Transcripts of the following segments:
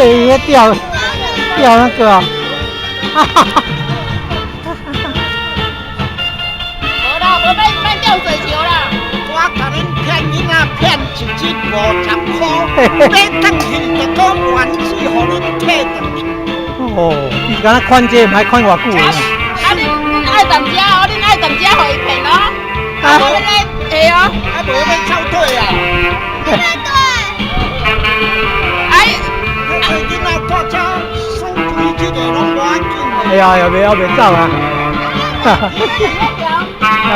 也钓那个啊，哈哈哈。无啦，无咱钓水球啦。我甲恁骗囡仔骗一日50块，买当去就讲原子，互恁退回去。哦，你敢若看这，唔爱看偌久呢？啊，恁爱淡食哦，恁爱淡食，互伊骗哦。啊，无恁咧下哦。啊，无要操退啊！对。哎，囡仔大车输规这个拢无要紧的。哎呀，袂走啊！哈哈。啊。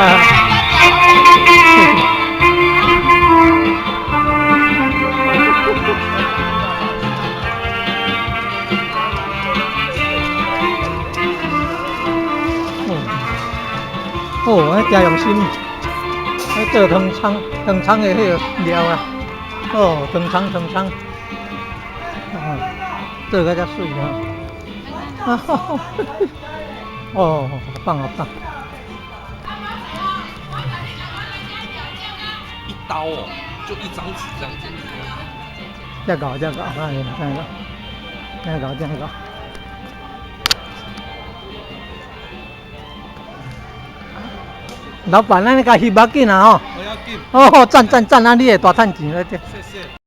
哦，那真用心，那做糖厂的迄个料啊，哦，糖厂，啊，做个遮水啊，啊，哦，好棒。一刀哦，就一张纸这样子。这样搞，这样搞。老板，咱那个翕要紧啊吼！不要紧。哦，赞，那你会大趁钱了这。谢谢。